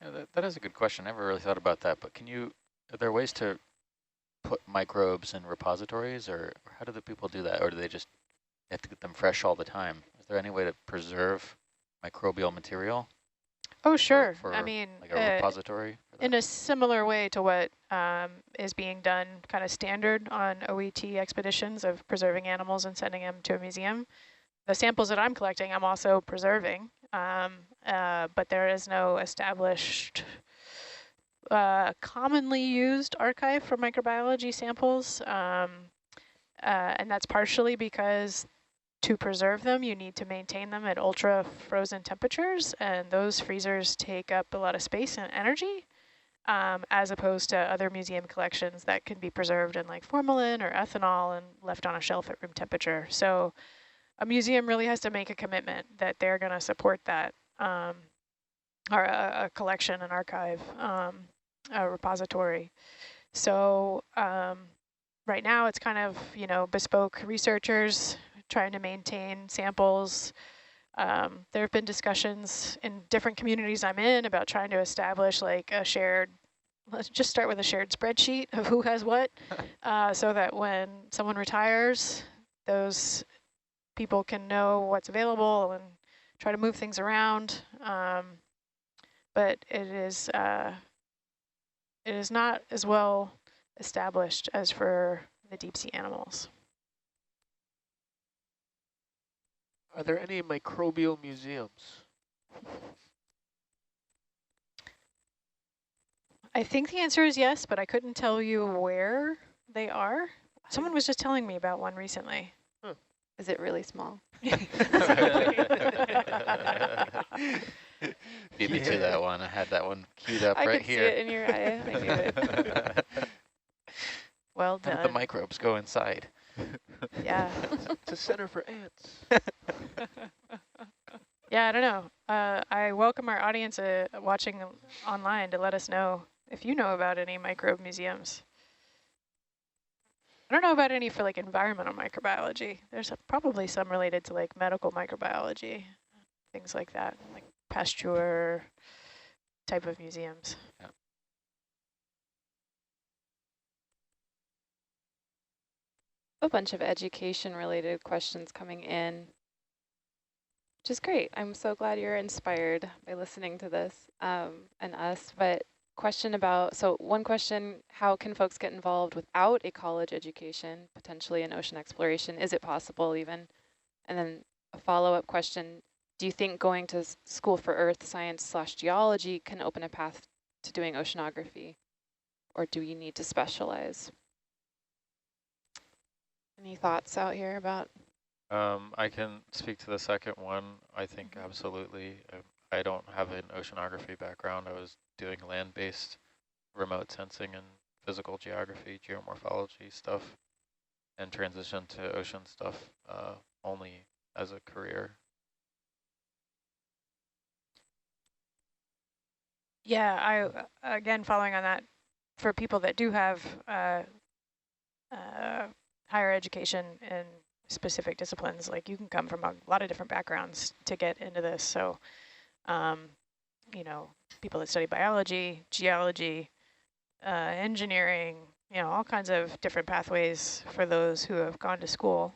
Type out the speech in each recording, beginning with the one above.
Yeah, that is a good question. I never really thought about that, but are there ways to put microbes in repositories, or how do the people do that? Or do they just have to get them fresh all the time? Is there any way to preserve microbial material Oh, sure. for I mean, like a repository for that? in a similar way to what is being done kind of standard on OET expeditions of preserving animals and sending them to a museum. The samples that I'm collecting, I'm also preserving, but there is no established commonly used archive for microbiology samples. And that's partially because to preserve them, you need to maintain them at ultra frozen temperatures, and those freezers take up a lot of space and energy, as opposed to other museum collections that can be preserved in like formalin or ethanol and left on a shelf at room temperature. So a museum really has to make a commitment that they're going to support that, or a collection, an archive, a repository. So right now it's kind of, bespoke researchers trying to maintain samples. There have been discussions in different communities I'm in about trying to establish like a shared, let's just start with a shared spreadsheet of who has what, so that when someone retires, those people can know what's available and try to move things around. But it is not as well established as for the deep sea animals. Are there any microbial museums? I think the answer is yes, but I couldn't tell you where they are. Someone was just telling me about one recently. Is it really small? Beat me to that one. I had that one queued up right here. I could see it in your eye. I knew it. Well How done. did the microbes go inside? Yeah. It's a center for ants. Yeah, I don't know. I welcome our audience watching online to let us know if you know about any microbe museums. I don't know about any for like environmental microbiology. There's probably some related to like medical microbiology, things like that, like Pasteur type of museums. Yeah. A bunch of education related questions coming in, which is great. I'm so glad you're inspired by listening to this and us. But one question, how can folks get involved without a college education, potentially in ocean exploration? Is it possible even? And then a follow-up question, do you think going to school for earth science/geology can open a path to doing oceanography? Or do you need to specialize? Any thoughts out here about? I can speak to the second one. I think absolutely. I don't have an oceanography background. I was doing land-based remote sensing and physical geography, geomorphology stuff, and transitioned to ocean stuff only as a career. Yeah, again, following on that, for people that do have higher education in specific disciplines, like you can come from a lot of different backgrounds to get into this. So, people that study biology, geology, engineering, all kinds of different pathways for those who have gone to school.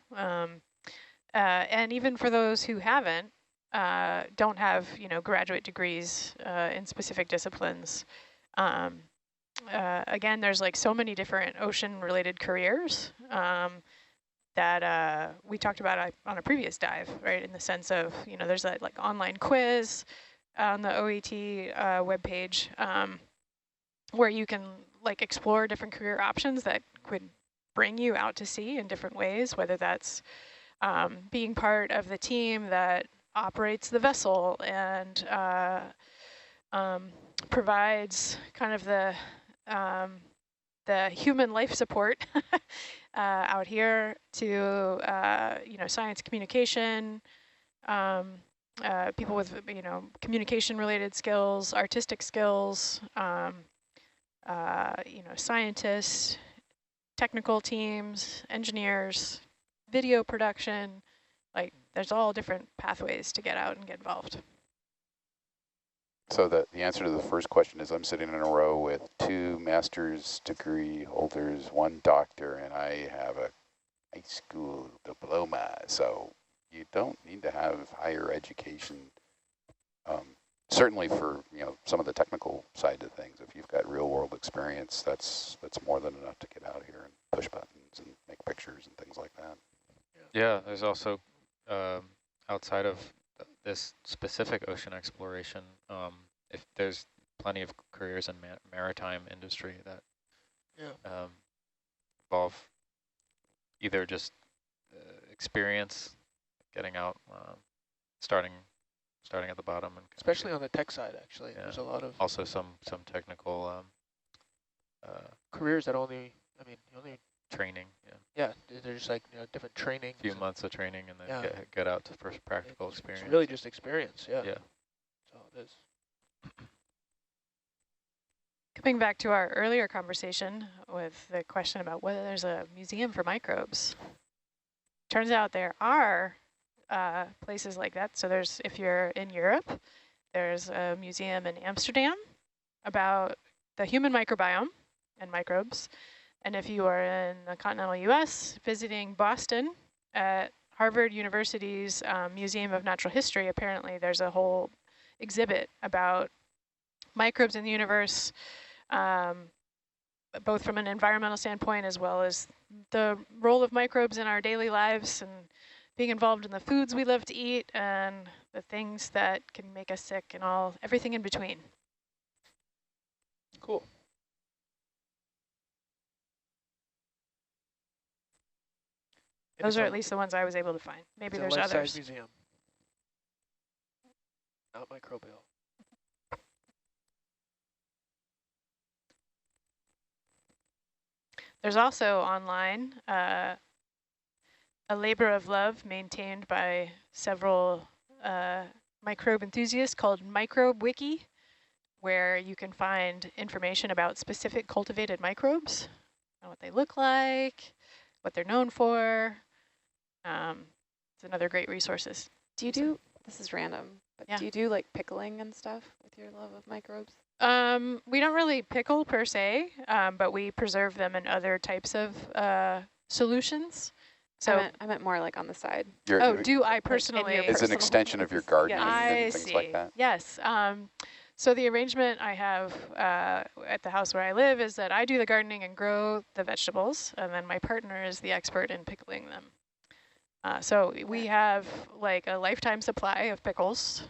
And even for those who haven't, don't have, graduate degrees in specific disciplines. Again, there's like so many different ocean-related careers that we talked about on a previous dive, right? In the sense of, there's that like online quiz on the OET webpage where you can like explore different career options that could bring you out to sea in different ways, whether that's being part of the team that operates the vessel and provides kind of the human life support out here to science communication, people with communication related skills, artistic skills, scientists, technical teams, engineers, video production. Like there's all different pathways to get out and get involved. So the answer to the first question is I'm sitting in a row with 2 master's degree holders, 1 doctor, and I have a high school diploma. So you don't need to have higher education, certainly for some of the technical side of things. If you've got real world experience, that's more than enough to get out here and push buttons and make pictures and things like that. Yeah, there's also outside of this specific ocean exploration, if there's plenty of careers in maritime industry that involve either just experience, getting out, starting at the bottom, and especially on the tech side. Actually, yeah. There's a lot of also some technical careers that only, only training. Yeah, there's like different training. A few months of training, and then get out to first practical experience. It's really just experience. Yeah. Yeah. So it is. Coming back to our earlier conversation with the question about whether there's a museum for microbes. Turns out there are places like that. So there's, if you're in Europe, there's a museum in Amsterdam about the human microbiome and microbes. And if you are in the continental US, visiting Boston at Harvard University's Museum of Natural History, apparently there's a whole exhibit about microbes in the universe, both from an environmental standpoint as well as the role of microbes in our daily lives and being involved in the foods we love to eat and the things that can make us sick and everything in between. Cool. Those are at least the ones I was able to find. Maybe there's others. Museum. Not microbial. There's also online a labor of love maintained by several microbe enthusiasts called Microbe Wiki, where you can find information about specific cultivated microbes and what they look like, what they're known for. It's another great resources. Do you do, this is random, but do you do like pickling and stuff with your love of microbes? We don't really pickle per se, but we preserve them in other types of solutions. So I meant more like on the side. Do I personally? It's an extension of your gardening and things like that? Yes. So the arrangement I have at the house where I live is that I do the gardening and grow the vegetables, and then my partner is the expert in pickling them. So we have like a lifetime supply of pickles,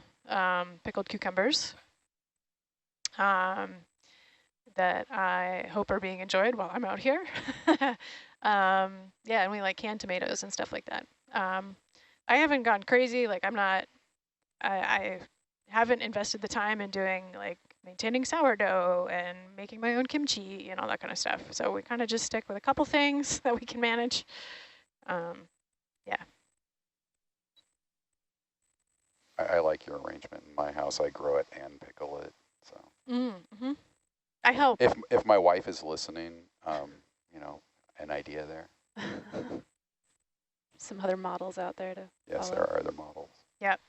pickled cucumbers, that I hope are being enjoyed while I'm out here. Yeah, and we like canned tomatoes and stuff like that. I haven't gone crazy. Like I haven't invested the time in doing like maintaining sourdough and making my own kimchi and all that kind of stuff. So we kind of just stick with a couple things that we can manage. Yeah. I like your arrangement. In my house, I grow it and pickle it. So I help. If my wife is listening, an idea there. Some other models out there to Yes, follow. there are other models. Yep.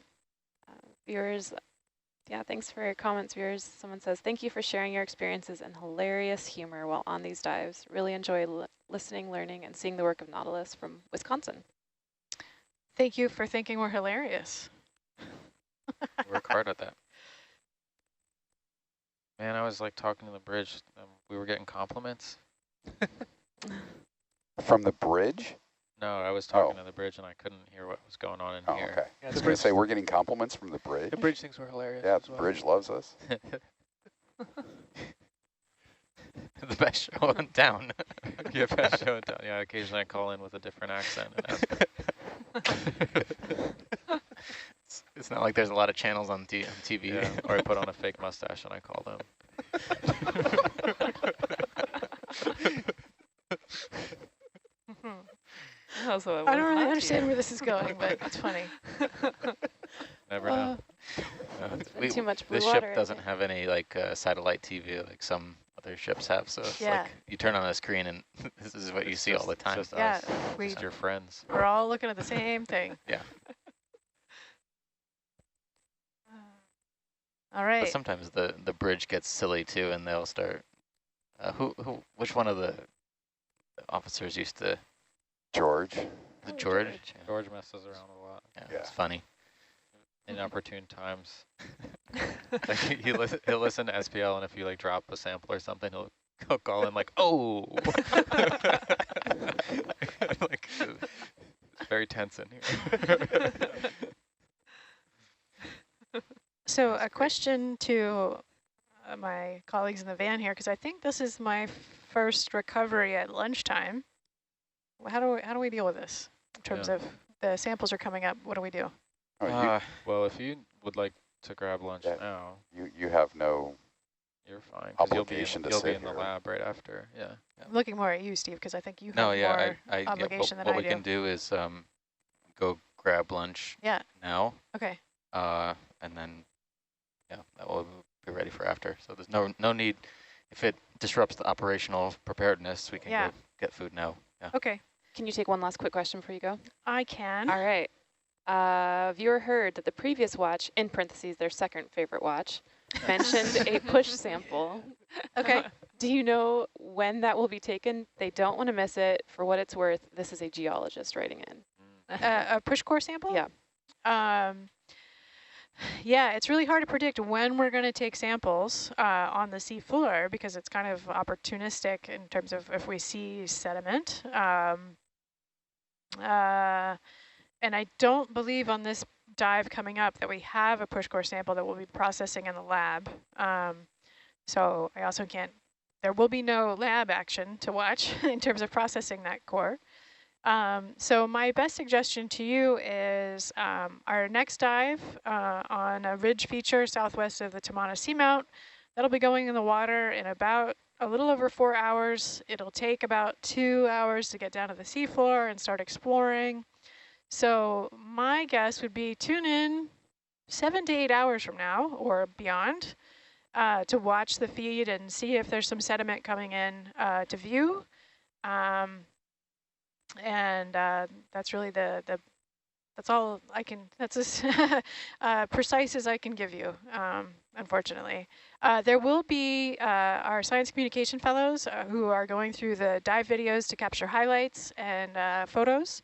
Viewers, thanks for your comments, viewers. Someone says, thank you for sharing your experiences and hilarious humor while on these dives. Really enjoy listening, learning, and seeing the work of Nautilus from Wisconsin. Thank you for thinking we're hilarious. Work hard at that. Man, I was like talking to the bridge. We were getting compliments. From the bridge? No, I was talking to the bridge and I couldn't hear what was going on in here. Okay. Yeah, I was going to say, we're getting compliments from the bridge? The bridge thinks we're hilarious. Yeah, as the well. bridge loves us. The best show in town. Yeah, best show in town. Yeah, occasionally I call in with a different accent. And it's not like there's a lot of channels on TV. Yeah, or I put on a fake mustache and I call them. I don't really understand where this is going, but it's funny. Never know. Too much blue this water ship doesn't have any like satellite TV like some other ships have, so it's like you turn on the screen and this is what you see all the time. Yeah, just your friends. We're all looking at the same thing. Yeah. All But right. sometimes the bridge gets silly too, and they'll start. Which one of the officers used to? George. The Probably George. George. Yeah, George messes around a lot. Yeah. it's funny. Inopportune times. Like he'll listen to SPL, and if you like drop a sample or something, he'll call in like, oh. Like, it's very tense in here. So That's a great. question to my colleagues in the van here, because I think this is my first recovery at lunchtime. How do we deal with this in terms Yeah. of the samples are coming up? What do we do? Oh, Well, if you would like to grab lunch Yeah. now, you have no, you're fine, because obligation to you'll be sit in the here. lab right after. Yeah. I'm looking more at you, Steve, because I think you have No, yeah, more yeah, obligation than what I we do. can do is go grab lunch Yeah. now, Okay. and then that will be ready for after. So there's no need. If it disrupts the operational preparedness, we can Yeah. go get food now. Yeah. Okay. Can you take one last quick question before you go? I can. All right. Viewer heard that the previous watch, in parentheses, their second favorite watch, mentioned a push sample. Okay. Do you know when that will be taken? They don't want to miss it. For what it's worth, this is a geologist writing in. A push core sample? Yeah. Yeah, it's really hard to predict when we're going to take samples on the sea floor because it's kind of opportunistic in terms of if we see sediment. And I don't believe on this dive coming up that we have a push core sample that we'll be processing in the lab. So I also can't, there will be no lab action to watch in terms of processing that core. So my best suggestion to you is our next dive on a ridge feature southwest of the Tamana Seamount. That'll be going in the water in about a little over 4 hours. It'll take about 2 hours to get down to the seafloor and start exploring. So my guess would be tune in 7 to 8 hours from now or beyond to watch the feed and see if there's some sediment coming in to view. And that's really that's all I can, that's as precise as I can give you, unfortunately. There will be our science communication fellows who are going through the dive videos to capture highlights and photos.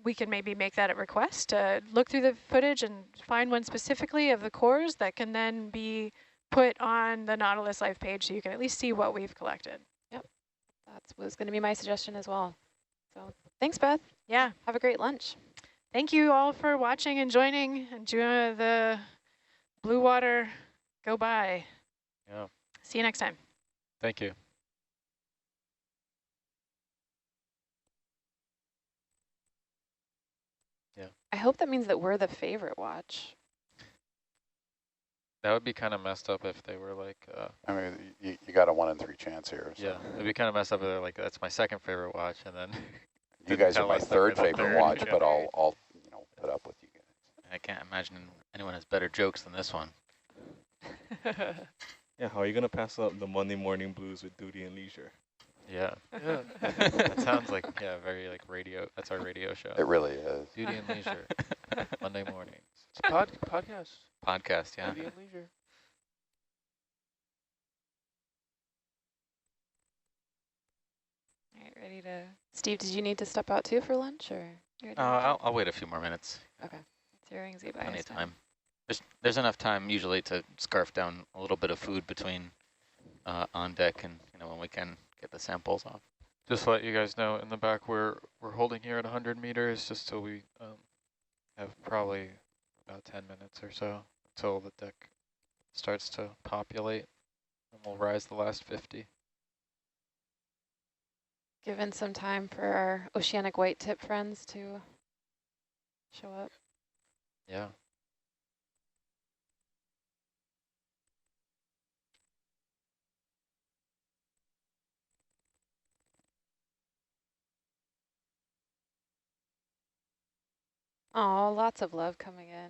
We can maybe make that a request, look through the footage and find one specifically of the cores that can then be put on the Nautilus Life page so you can at least see what we've collected. That was going to be my suggestion as well. So thanks, Beth. Yeah. Have a great lunch. Thank you all for watching and joining. Enjoy the blue water go by. Yeah. See you next time. Thank you. Yeah. I hope that means that we're the favorite watch. That would be kind of messed up if they were like, I mean, you got a 1 in 3 chance here. So. yeah, it'd be kind of messed up if they're like, that's my second favorite watch, and then You guys are tell my us that we're third the favorite third. watch, Yeah. but I'll put up with you guys. I can't imagine anyone has better jokes than this one. Yeah, how are you going to pass up the Monday morning blues with duty and leisure? Yeah. Yeah. It sounds like, yeah, very like radio. That's our radio show. It really is. Duty and Leisure, Monday mornings. It's a podcast. Podcast, yeah. Duty and leisure. All right, ready to... Steve, did you need to step out too for lunch, or? You ready to- I'll wait a few more minutes. Okay. It's your anxiety bias Plenty of time. There's enough time usually to scarf down a little bit of food between on deck and when we can get the samples off. Just to let you guys know, in the back we're holding here at 100 meters, just till we have probably about 10 minutes or so until the deck starts to populate, and we'll rise the last 50. Given some time for our oceanic white tip friends to show up. Yeah. Oh, lots of love coming in.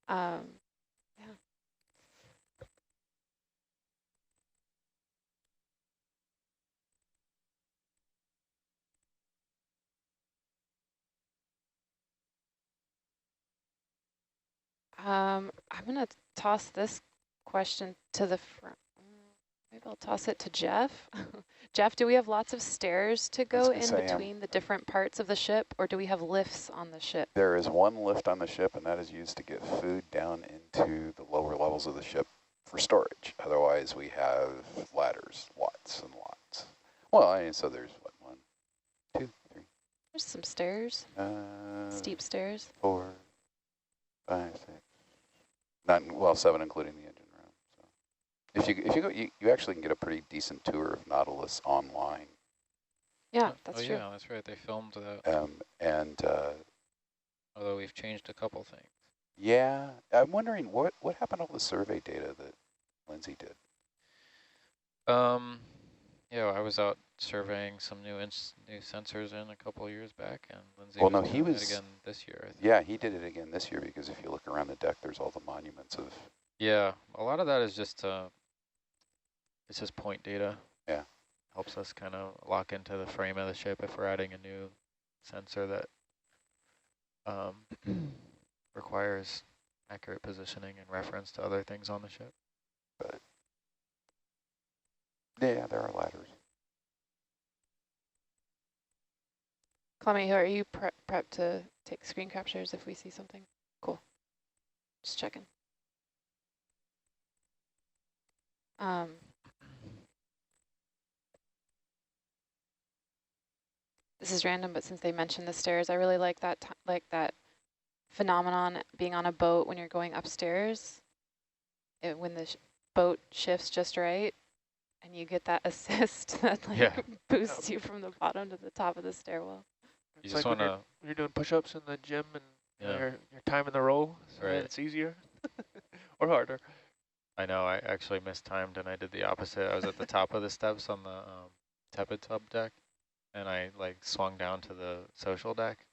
Yeah. I'm going to toss this question to the front. Maybe I'll toss it to Jeff. Jeff, do we have lots of stairs to go in between the different parts of the ship, or do we have lifts on the ship? There is one lift on the ship, and that is used to get food down into the lower levels of the ship for storage. Otherwise, we have ladders, lots and lots. Well, I mean, so there's what, 1, 2, 3. There's some stairs, steep stairs. 4, 5, 6. Not, well, 7 including the engine room. So if you go, you actually can get a pretty decent tour of Nautilus online. Yeah, that's true. Yeah, that's right. They filmed that. Although we've changed a couple things. Yeah, I'm wondering what happened to all the survey data that Lindsay did. Yeah, I was out surveying some new sensors in a couple of years back, and Lindsay Well, was no, he doing was it again this year, I think. Yeah, he did it again this year because if you look around the deck, there's all the monuments of. Yeah, a lot of that is just it's just point data. Yeah, helps us kind of lock into the frame of the ship if we're adding a new sensor that requires accurate positioning and reference to other things on the ship. But yeah, there are ladders. Clemmy, are you prepped to take screen captures if we see something? Cool. Just checking. This is random, but since they mentioned the stairs, I really like that phenomenon being on a boat when you're going upstairs. When the boat shifts just right, and you get that assist that boosts you from the bottom to the top of the stairwell. You just want to. You're doing push-ups in the gym and your time in the row, so right. It's easier or harder. I know. I actually mistimed and I did the opposite. I was at the top of the steps on the tepid tub deck, and I swung down to the social deck,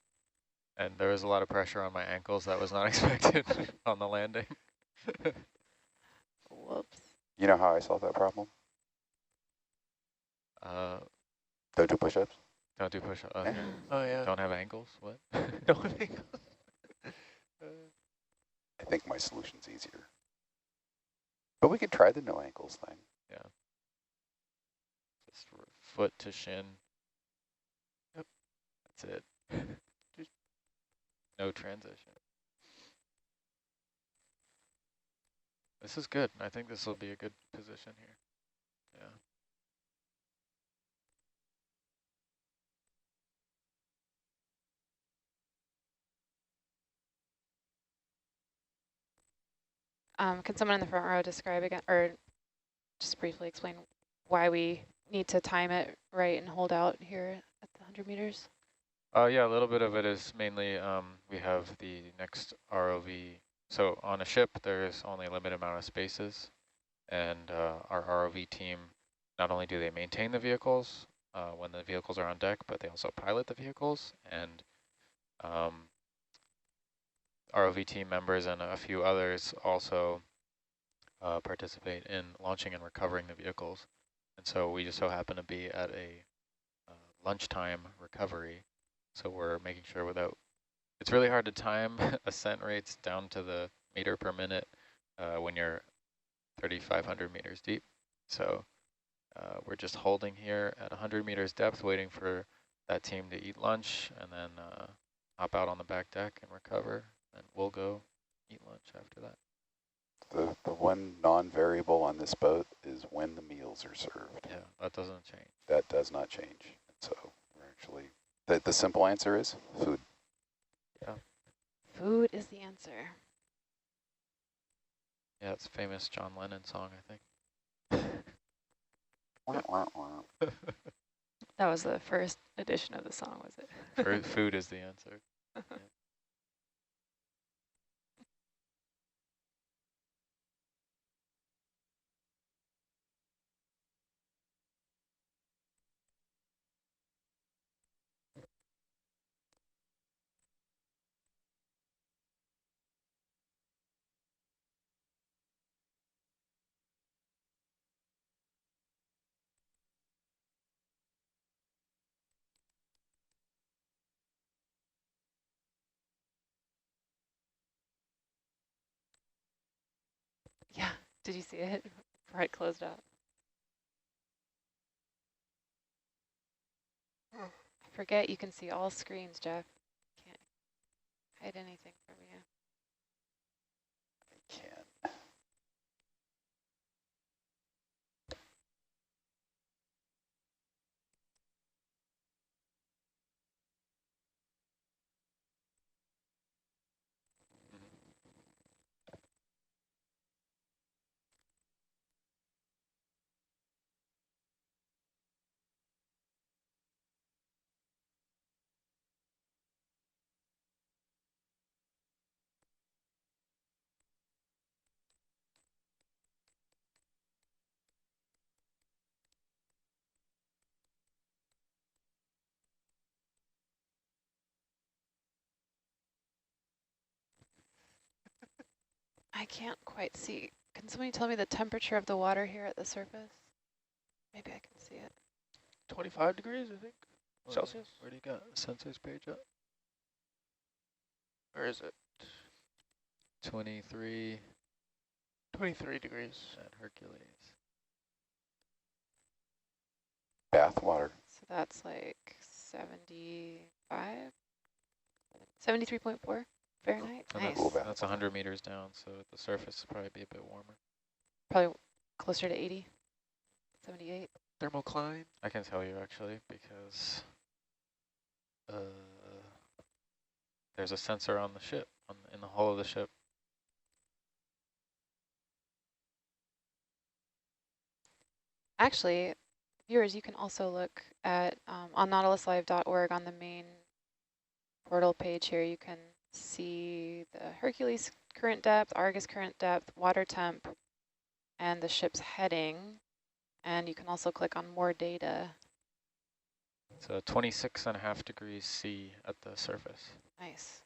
and there was a lot of pressure on my ankles that was not expected on the landing. Whoops. You know how I solved that problem? Don't do push-ups. Don't do push-ups. Okay. Oh yeah. Don't have ankles. What? Don't have ankles. I think my solution's easier. But we could try the no ankles thing. Yeah. Just foot to shin. Yep. That's it. Just no transition. This is good. I think this will be a good position here. Yeah. Can someone in the front row describe again, or just briefly explain why we need to time it right and hold out here at the 100 meters? Yeah, a little bit of it is mainly we have the next ROV. So on a ship, there's only a limited amount of spaces, and our ROV team, not only do they maintain the vehicles when the vehicles are on deck, but they also pilot the vehicles, and ROV team members and a few others also participate in launching and recovering the vehicles. And so we just so happen to be at a lunchtime recovery. So we're making sure it's really hard to time ascent rates down to the meter per minute when you're 3,500 meters deep. So we're just holding here at 100 meters depth, waiting for that team to eat lunch and then hop out on the back deck and recover. And we'll go eat lunch after that. The one non-variable on this boat is when the meals are served. Yeah, that doesn't change. That does not change. So we're actually, the simple answer is food. Yeah. Food is the answer. Yeah, it's a famous John Lennon song, I think. That was the first edition of the song, was it? Food is the answer. Yeah. Did you see it before I closed up? I forget you can see all screens, Jeff. Can't hide anything from you. I can. I can't quite see. Can somebody tell me the temperature of the water here at the surface? Maybe I can see it. 25 degrees, I think, Celsius. Where do you got sensors page up? Or is it 23 23 degrees? at Hercules. Bath water. So that's like 75? 73.4 Fahrenheit. And Nice. that's 100 meters down, so at the surface will probably be a bit warmer. Probably closer to 80, 78. Thermocline. I can tell you actually because there's a sensor on the ship, in the hull of the ship. Actually, viewers, you can also look at on nautiluslive.org on the main portal page here. You can see the Hercules current depth, Argus current depth, water temp, and the ship's heading. And you can also click on more data. It's 26.5 degrees C at the surface. Nice.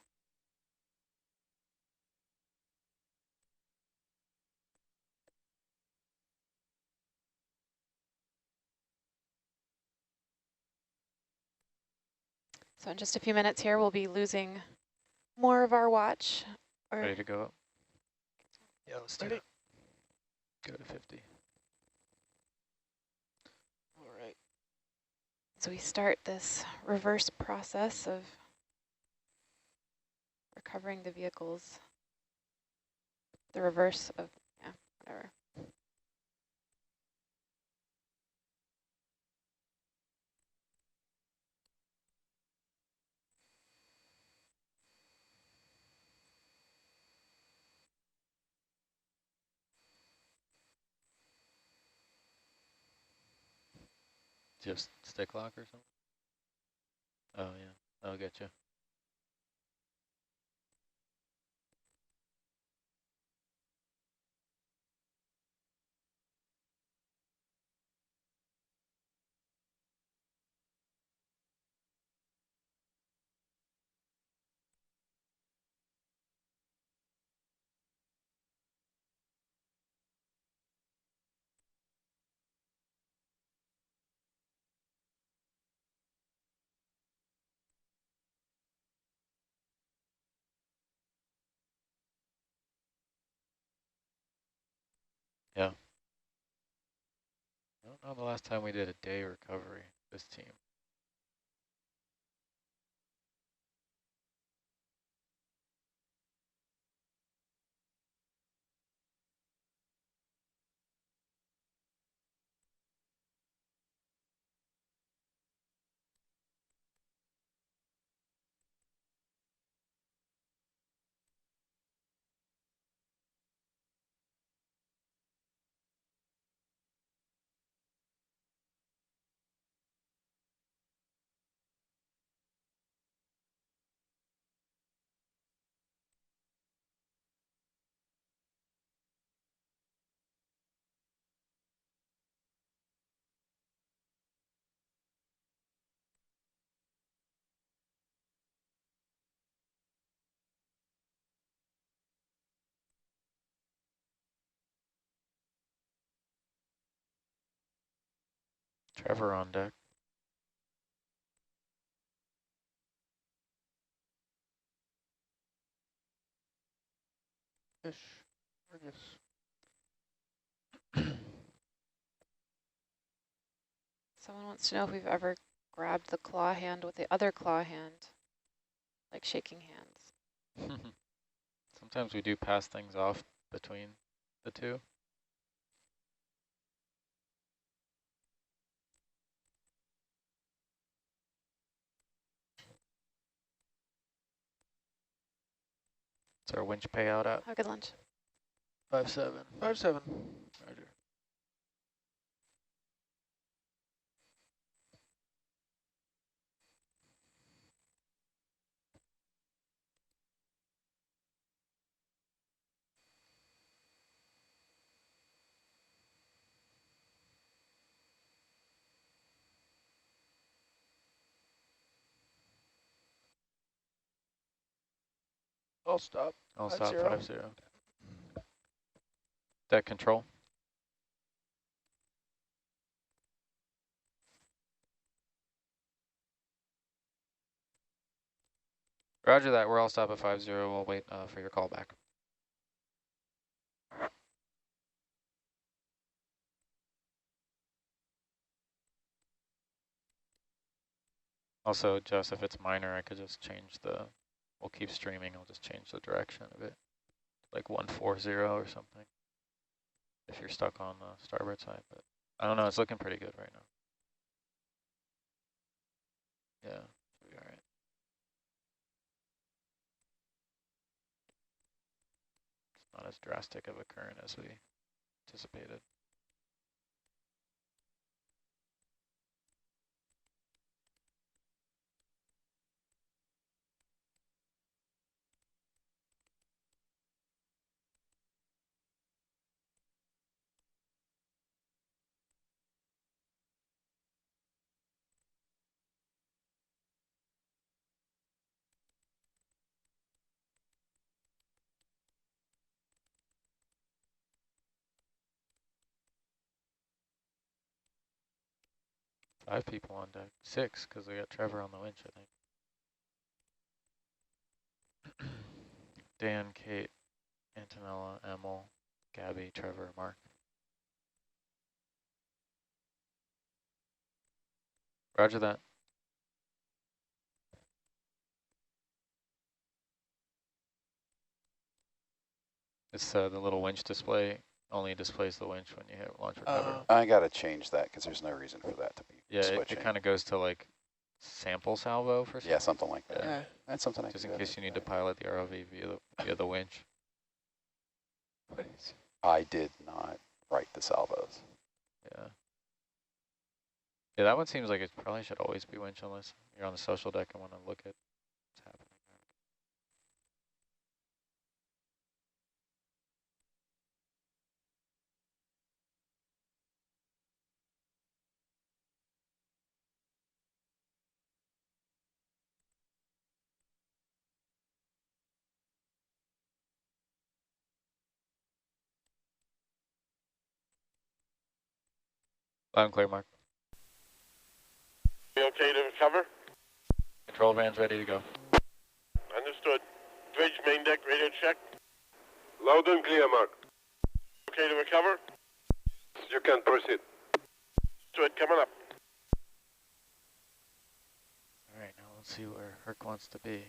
So in just a few minutes here, we'll be losing more of our watch. Ready to go up? Yeah, let's do it. Go to 50. All right. So we start this reverse process of recovering the vehicles. The reverse of, yeah, whatever. Just stick lock or something? Oh yeah, that'll get you. Yeah. I don't know the last time we did a day recovery, this team. Trevor on deck. Ish. Argus. Someone wants to know if we've ever grabbed the claw hand with the other claw hand, like shaking hands. Sometimes we do pass things off between the two. What's our winch payout at? Have a good lunch. 5-7. 5-7. Roger. I'll stop. I'll 5-0. stop 5-0. Deck control. Roger that. We're all stop at 5-0. We'll wait for your call back. Also, Jess, if it's minor, I could just change we'll keep streaming. I'll just change the direction of it, like 140 or something, if you're stuck on the starboard side. But I don't know. It's looking pretty good right now. Yeah, should be all right. It's not as drastic of a current as we anticipated. Five people on deck. 6, because we got Trevor on the winch, I think. Dan, Kate, Antonella, Emil, Gabby, Trevor, Mark. Roger that. It's the little winch display only displays the winch when you hit launch recover. I got to change that because there's no reason for that to be switching. It kind of goes to like sample salvo for Yeah, something like that. Yeah. That's something I just can in do. case you need to pilot the ROV via the winch. I did not write the salvos. Yeah. Yeah, that one seems like it probably should always be winch unless you're on the social deck and want to look at what's happening. Loud and clear, Mark. You okay to recover? Control van's ready to go. Understood. Bridge main deck radio check. Loud and clear, Mark. Okay to recover? You can proceed. Understood, coming up. All right, now let's see where Herc wants to be.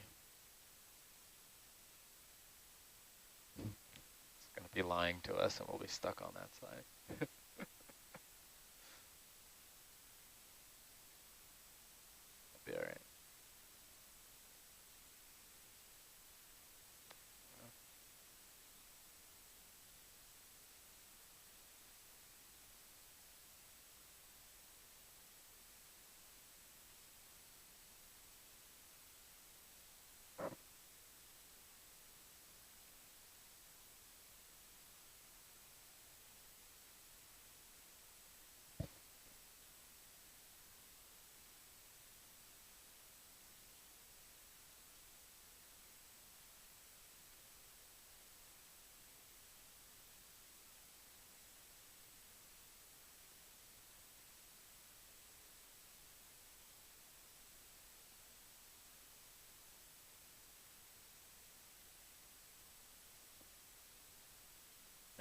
It's going to be lying to us and we'll be stuck on that side. Be all right.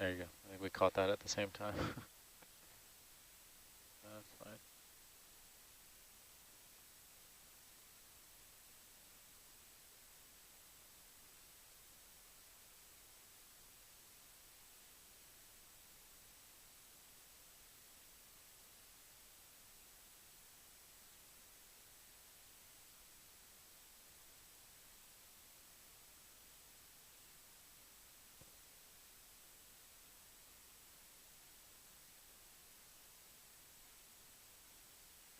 There you go. I think we caught that at the same time. That's fine.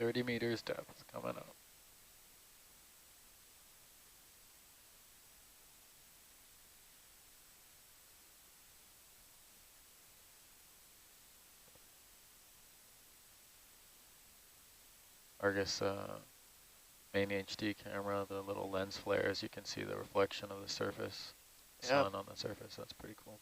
30 meters depth coming up. Argus main HD camera, the little lens flares, you can see the reflection of the surface, sun on the surface. That's pretty cool.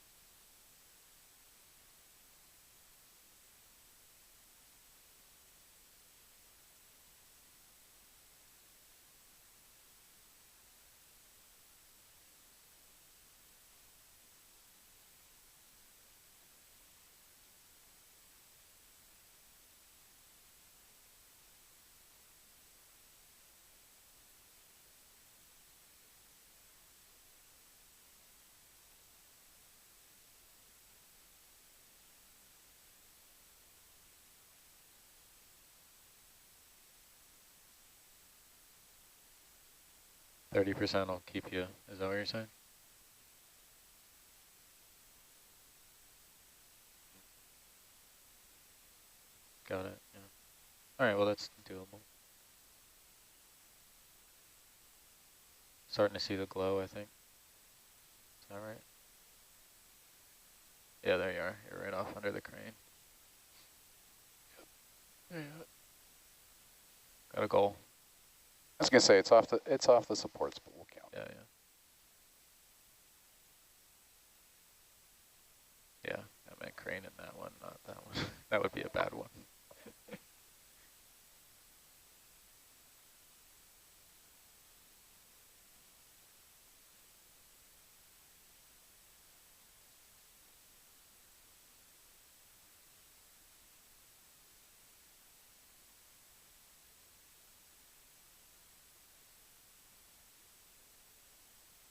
%, will keep you, is that what you're saying? Got it, yeah. All right, well, that's doable. Starting to see the glow, I think. Is that right? Yeah, there you are. You're right off under the crane. Yeah. Got a goal. I was gonna say it's off the supports, but we'll count. Yeah, yeah. Yeah, I meant crane in that one, not that one. That would be a bad one.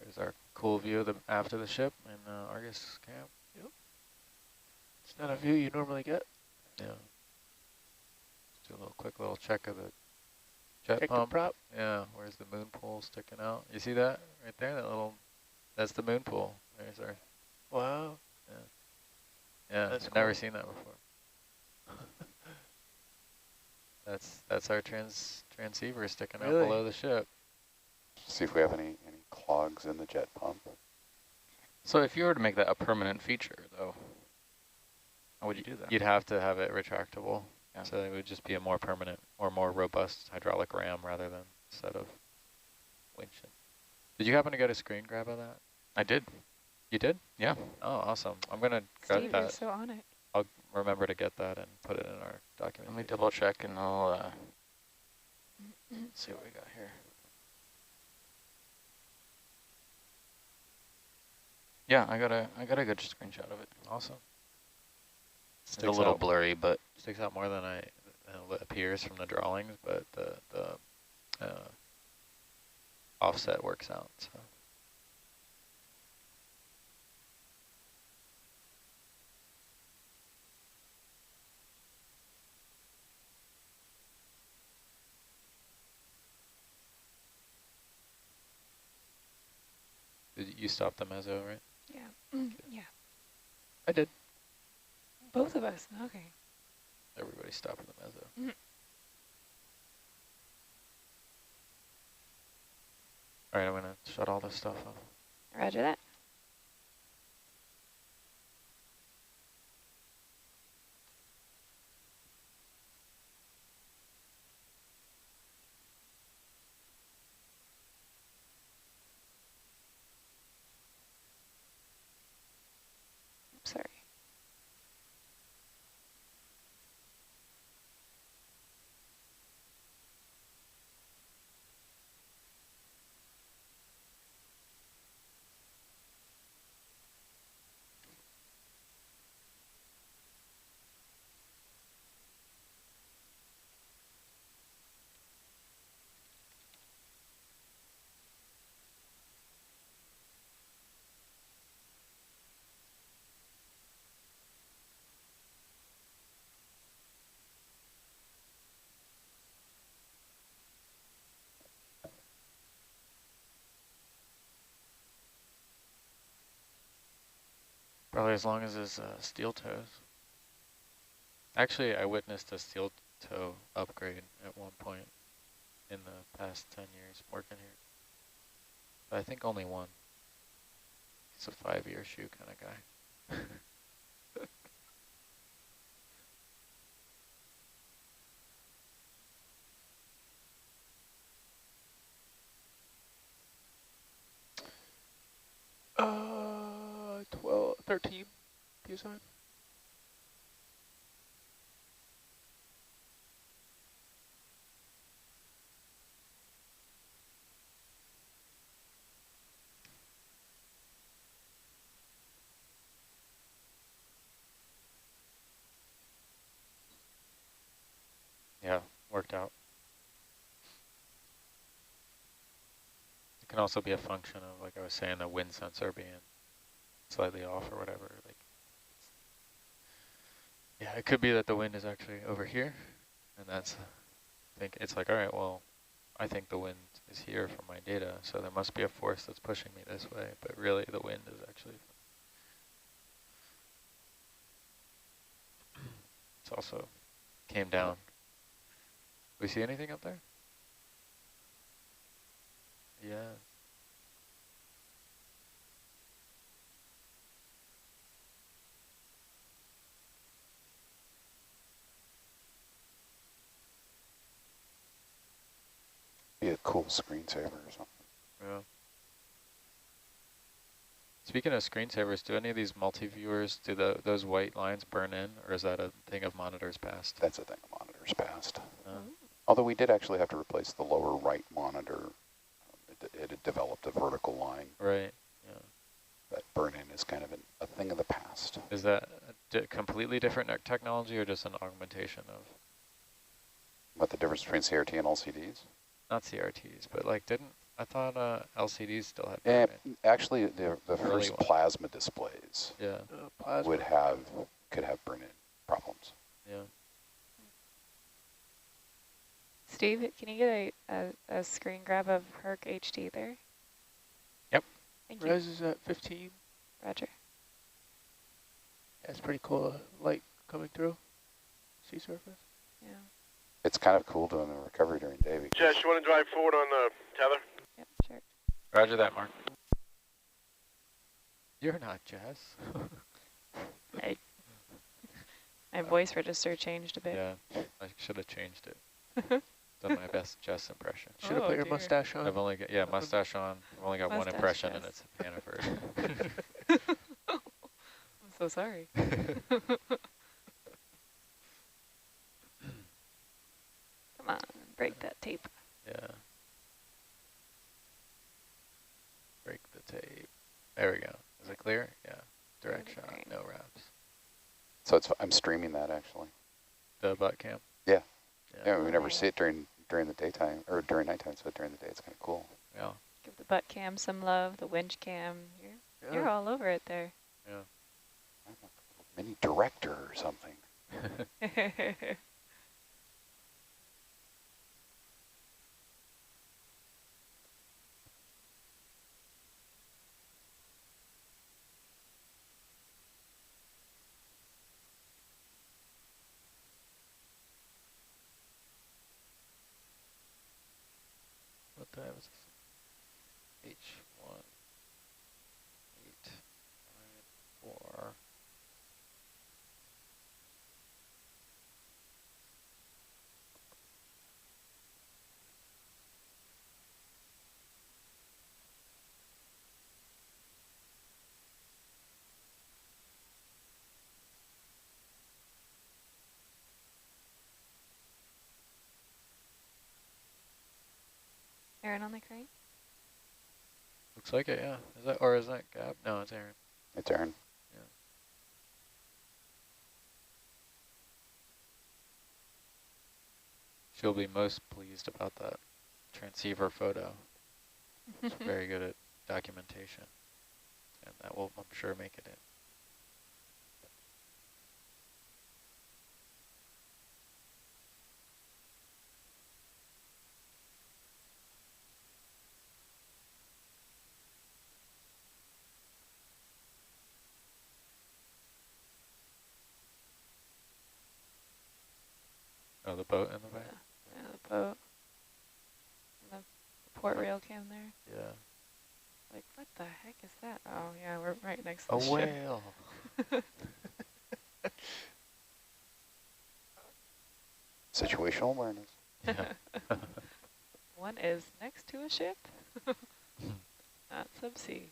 There's our cool view of the after the ship in Argus camp. Yep. It's not a view you normally get. Yeah. Let's do a quick little check of the jet Check pump. the prop. Yeah, where's the moon pool sticking out? You see that right there? That little, that's the moon pool. There's our. Wow. Yeah, That's I've never cool. seen that before. That's our transceiver sticking out below the ship. See if we have any clogs in the jet pump. So if you were to make that a permanent feature, though, how would you do that? You'd have to have it retractable. Yeah. So it would just be a more permanent or more robust hydraulic ram rather than a set of winches. Did you happen to get a screen grab of that? I did. You did? Yeah. Oh, awesome. I'm going to grab Steve, that. you're so on it. I'll remember to get that and put it in our document. Let me double check and I'll see what we got here. Yeah, I got a good screenshot of it. Awesome. It's a little blurry, but sticks out more than it appears from the drawings, but the offset works out. So. Did you stop the mezzo, right? Yeah. Yeah. I did. Both of us. Okay. Everybody stopping the mezzo. All right, I'm going to shut all this stuff off. Roger that. Sorry. Probably as long as his steel toes. Actually, I witnessed a steel toe upgrade at one point in the past 10 years working here. But I think only one. He's a 5-year shoe kind of guy. Uh, 12, 13 PSI. Yeah, worked out. It can also be a function of, like I was saying, the wind sensor being slightly off or whatever. Like, yeah, it could be that the wind is actually over here, and that's, I think it's like, all right, well, I think the wind is here from my data, so there must be a force that's pushing me this way, but really the wind is actually, it's also came down. We see anything up there? Yeah. Be a cool screensaver or something. Yeah. Speaking of screensavers, do any of these multi-viewers, do those white lines burn in, or is that a thing of monitors past? That's a thing of monitors past. Oh. Although we did actually have to replace the lower right monitor. It had developed a vertical line. Right, yeah. That burn-in is kind of a thing of the past. Is that a completely different technology or just an augmentation of? What the difference between CRT and LCDs? Not CRTs, but like I thought LCDs still had Yeah, burn-in. actually the first one. plasma displays Yeah, Plasma. could have burn-in problems. yeah. Steve, can you get a screen grab of Herc HD there? Yep. Thank you. Res is at 15. Roger. That's pretty cool. Light coming through. Sea surface. Yeah. It's kind of cool doing the recovery during day. Jess, you want to drive forward on the tether? Yep, sure. Roger that, Mark. You're not Jess. My voice register changed a bit. Yeah, I should have changed it. Done my best Jess impression. Should have Oh, put your dear. mustache on. I've only got, yeah, mustache on. I've only got one Mustache impression, Jess. and it's Hannaford. I'm so sorry. Come on, break that tape. Yeah. Break the tape. There we go. Is it clear? Yeah. Direct shot, Great. no wraps. So I'm streaming that actually. The butt cam? Yeah. Yeah. Yeah, we never see it during the daytime or during nighttime, so during the day it's kind of cool. Yeah. Give the butt cam some love, the winch cam. You're Yeah. all over it there. Yeah. I'm a mini director or something. What time is this? H1894. Aaron on the crane? Looks like it, yeah. Is that Gab? No, it's Aaron. It's Aaron. Yeah. She'll be most pleased about that transceiver photo. It's very good at documentation, and that will, I'm sure, make it in. Oh, the boat in the back. Yeah, the boat. And the port rail cam there. Yeah. Like, what the heck is that? Oh, yeah, we're right next to A the ship. whale. Situational awareness. Yeah. One is next to a ship, not subsea.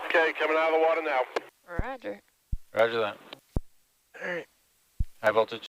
Okay, coming out of the water now. Roger. Roger that. All right. High voltage.